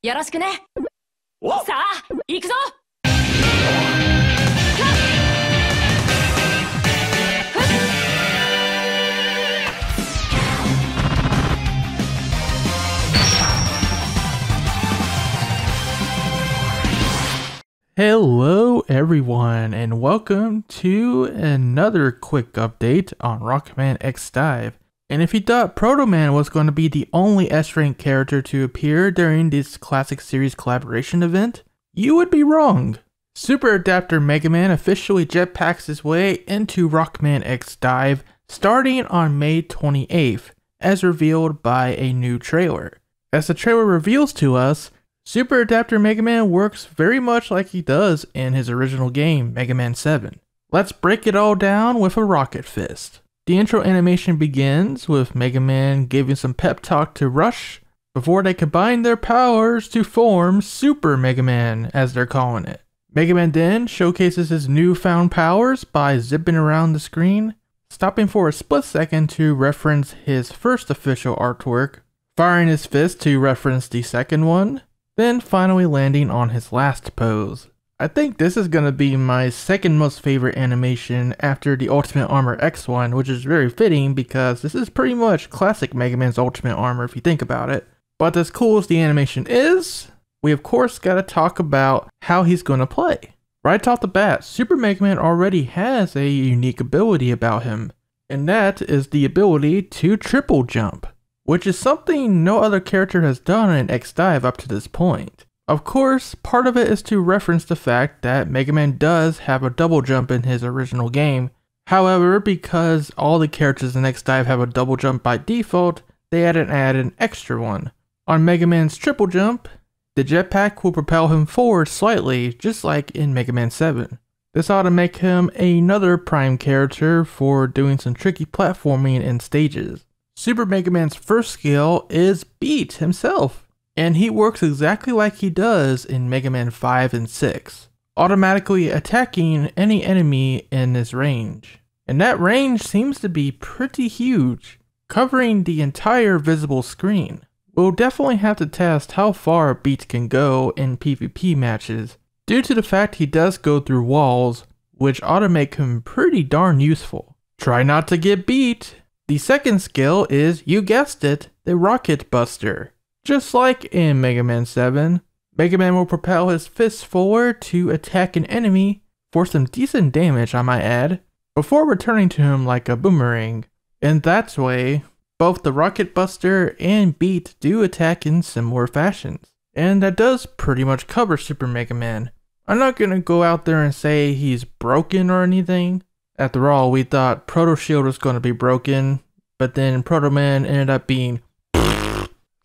よろしくね。さあ、行くぞ。Hello everyone and welcome to another quick update on Rockman X DiVE. And if you thought Proto Man was going to be the only S-rank character to appear during this Classic Series collaboration event, you would be wrong. Super Adapter Mega Man officially jetpacks his way into Rockman X DiVE starting on May 28th, as revealed by a new trailer. As the trailer reveals to us, Super Adapter Mega Man works very much like he does in his original game, Mega Man 7. Let's break it all down with a rocket fist. The intro animation begins with Mega Man giving some pep talk to Rush before they combine their powers to form Super Mega Man, as they're calling it. Mega Man then showcases his newfound powers by zipping around the screen, stopping for a split second to reference his first official artwork, firing his fist to reference the second one, then finally landing on his last pose. I think this is gonna be my second most favorite animation after the Ultimate Armor X one, which is very fitting because this is pretty much classic Mega Man's Ultimate Armor if you think about it. But as cool as the animation is, we of course gotta talk about how he's gonna play. Right off the bat, Super Mega Man already has a unique ability about him, and that is the ability to triple jump, which is something no other character has done in X DiVE up to this point. Of course, part of it is to reference the fact that Mega Man does have a double jump in his original game. However, because all the characters in X DiVE have a double jump by default, they had to add an extra one. On Mega Man's triple jump, the jetpack will propel him forward slightly, just like in Mega Man 7. This ought to make him another prime character for doing some tricky platforming in stages. Super Mega Man's first skill is Beat himself, and he works exactly like he does in Mega Man 5 and 6, automatically attacking any enemy in his range. And that range seems to be pretty huge, covering the entire visible screen. We'll definitely have to test how far Beat can go in PvP matches, due to the fact he does go through walls, which ought to make him pretty darn useful. Try not to get beat! The second skill is, you guessed it, the Rocket Buster. Just like in Mega Man 7, Mega Man will propel his fists forward to attack an enemy for some decent damage, I might add, before returning to him like a boomerang. In that way, both the Rocket Buster and Beat do attack in similar fashions, and that does pretty much cover Super Mega Man. I'm not gonna go out there and say he's broken or anything. After all, we thought Proto Shield was gonna be broken, but then Proto Man ended up being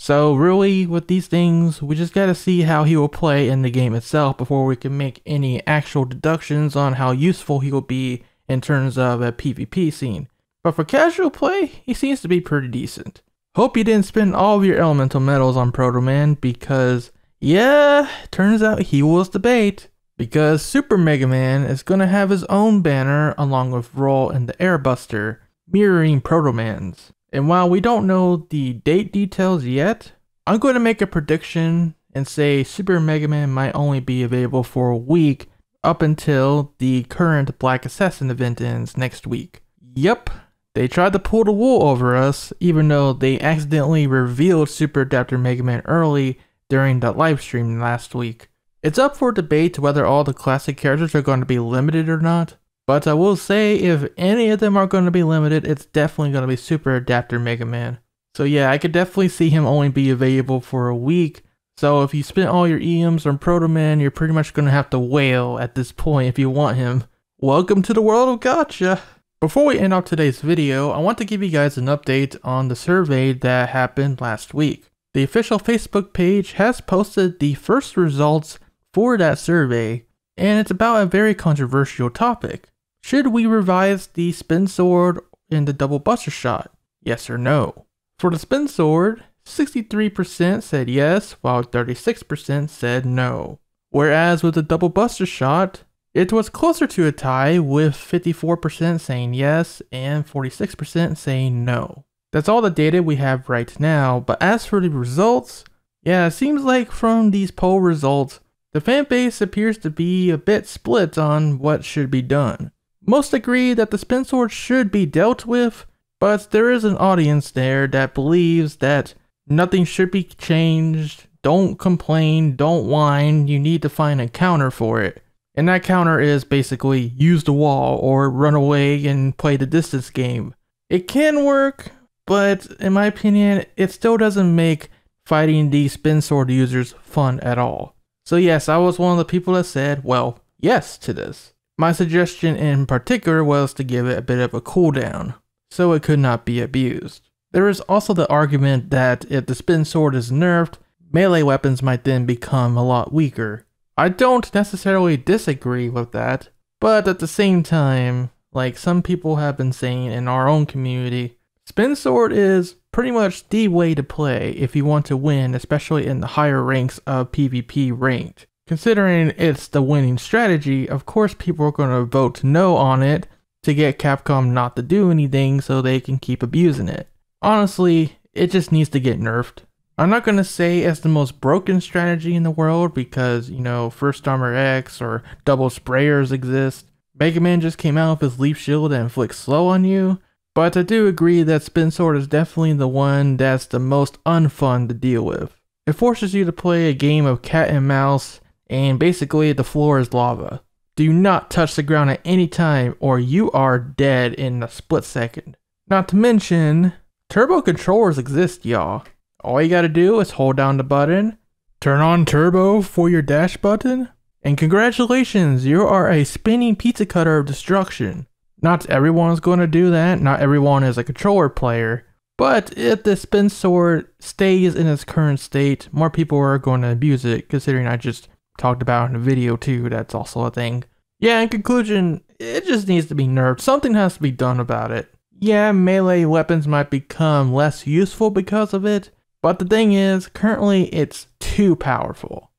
so really, with these things, we just gotta see how he will play in the game itself before we can make any actual deductions on how useful he will be in terms of a PvP scene. But for casual play, he seems to be pretty decent. Hope you didn't spend all of your elemental medals on Proto Man because, yeah, turns out he was the bait. Because Super Mega Man is gonna have his own banner along with Roll and the Airbuster, mirroring Proto Man's. And while we don't know the date details yet, I'm going to make a prediction and say Super Mega Man might only be available for a week up until the current Black Assassin event ends next week. Yup, they tried to pull the wool over us even though they accidentally revealed Super Adapter Mega Man early during the livestream last week. It's up for debate whether all the classic characters are going to be limited or not. But I will say, if any of them are going to be limited, it's definitely going to be Super Adapter Mega Man. So yeah, I could definitely see him only be available for a week. So if you spent all your EMs on Proto Man, you're pretty much going to have to wail at this point if you want him. Welcome to the world of Gacha! Before we end off today's video, I want to give you guys an update on the survey that happened last week. The official Facebook page has posted the first results for that survey, and it's about a very controversial topic. Should we revise the spin sword in the double buster shot? Yes or no? For the spin sword, 63% said yes, while 36% said no. Whereas with the double buster shot, it was closer to a tie with 54% saying yes and 46% saying no. That's all the data we have right now, but as for the results, Yeah, it seems like from these poll results, the fan base appears to be a bit split on what should be done. Most agree that the spin sword should be dealt with, but there is an audience there that believes that nothing should be changed, don't complain, don't whine, you need to find a counter for it. And that counter is basically use the wall or run away and play the distance game. It can work, but in my opinion, it still doesn't make fighting these spin sword users fun at all. So yes, I was one of the people that said, well, yes to this. My suggestion in particular was to give it a bit of a cooldown, so it could not be abused. There is also the argument that if the spin sword is nerfed, melee weapons might then become a lot weaker. I don't necessarily disagree with that, but at the same time, like some people have been saying in our own community, spin sword is pretty much the way to play if you want to win, especially in the higher ranks of PvP ranked. Considering it's the winning strategy, of course people are going to vote no on it to get Capcom not to do anything so they can keep abusing it. Honestly, it just needs to get nerfed. I'm not going to say it's the most broken strategy in the world because, you know, First Armor X or double sprayers exist. Mega Man just came out with his Leaf Shield that inflicts slow on you. But I do agree that spin sword is definitely the one that's the most unfun to deal with. It forces you to play a game of cat and mouse, and basically the floor is lava. Do not touch the ground at any time or you are dead in a split second. Not to mention, turbo controllers exist, y'all. All you gotta do is hold down the button, turn on turbo for your dash button, and congratulations, you are a spinning pizza cutter of destruction. Not everyone is going to do that, not everyone is a controller player, but if the spin sword stays in its current state, more people are going to abuse it, considering I just talked about in the video too, that's also a thing. Yeah, in conclusion, it just needs to be nerfed, something has to be done about it. Yeah, melee weapons might become less useful because of it, but the thing is, currently it's too powerful.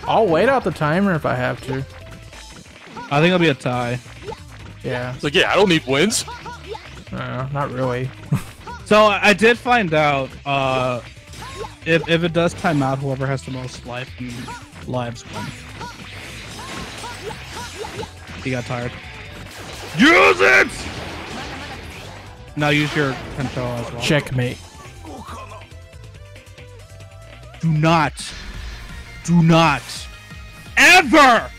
I'll wait out the timer if I have to. I think it'll be a tie. Yeah. It's like, yeah, I don't need wins. Not really. So I did find out if it does time out, whoever has the most lives win. He got tired. Use it! Now use your control as well. Checkmate. Do not ever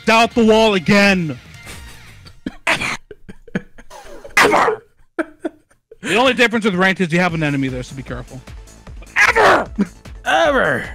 doubt the wall again. Ever. The only difference with ranked is you have an enemy there, so be careful. Ever.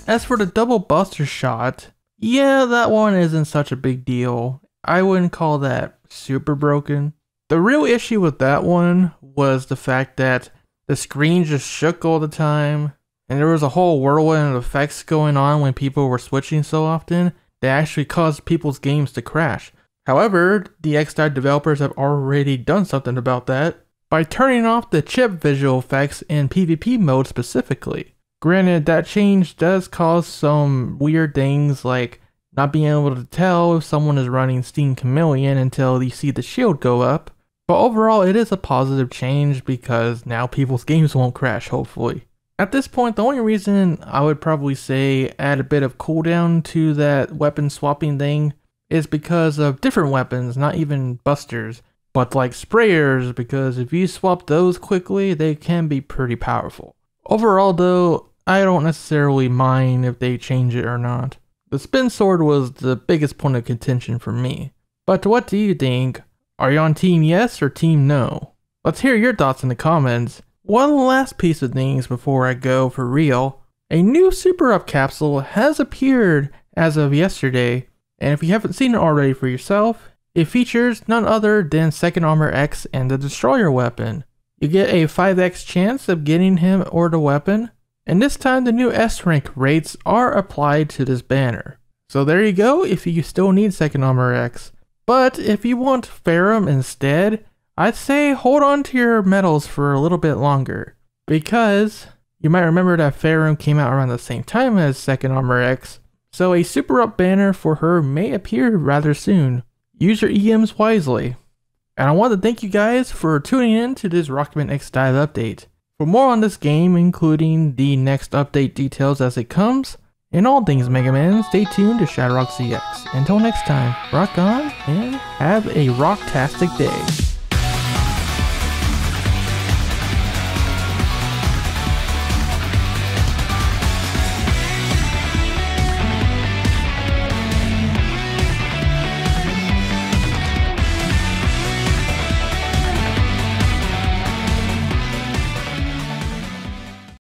As for the double buster shot, yeah, that one isn't such a big deal. I wouldn't call that super broken. The real issue with that one was the fact that the screen just shook all the time, and there was a whole whirlwind of effects going on when people were switching so often that actually caused people's games to crash. However, the X DiVE developers have already done something about that by turning off the chip visual effects in PvP mode specifically. Granted, that change does cause some weird things like not being able to tell if someone is running Steam Chameleon until you see the shield go up, but overall it is a positive change because now people's games won't crash, hopefully. At this point, the only reason I would probably say add a bit of cooldown to that weapon swapping thing is because of different weapons, not even busters, but like sprayers, because if you swap those quickly, they can be pretty powerful. Overall though, I don't necessarily mind if they change it or not. The spin sword was the biggest point of contention for me. But what do you think? Are you on team yes or team no? Let's hear your thoughts in the comments. One last piece of things before I go for real. A new Super Up Capsule has appeared as of yesterday, and if you haven't seen it already for yourself, it features none other than Second Armor X and the Destroyer weapon. You get a 5x chance of getting him or the weapon, and this time the new S rank rates are applied to this banner. So there you go if you still need Second Armor X. But if you want Ferrum instead, I'd say hold on to your medals for a little bit longer, because you might remember that Ferrum came out around the same time as Second Armor X, so a Super Up banner for her may appear rather soon. Use your EMs wisely. And I want to thank you guys for tuning in to this Rockman X DiVE update. For more on this game, including the next update details as it comes, and all things Mega Man, stay tuned to ShadowRockZX. Until next time, rock on and have a rocktastic day.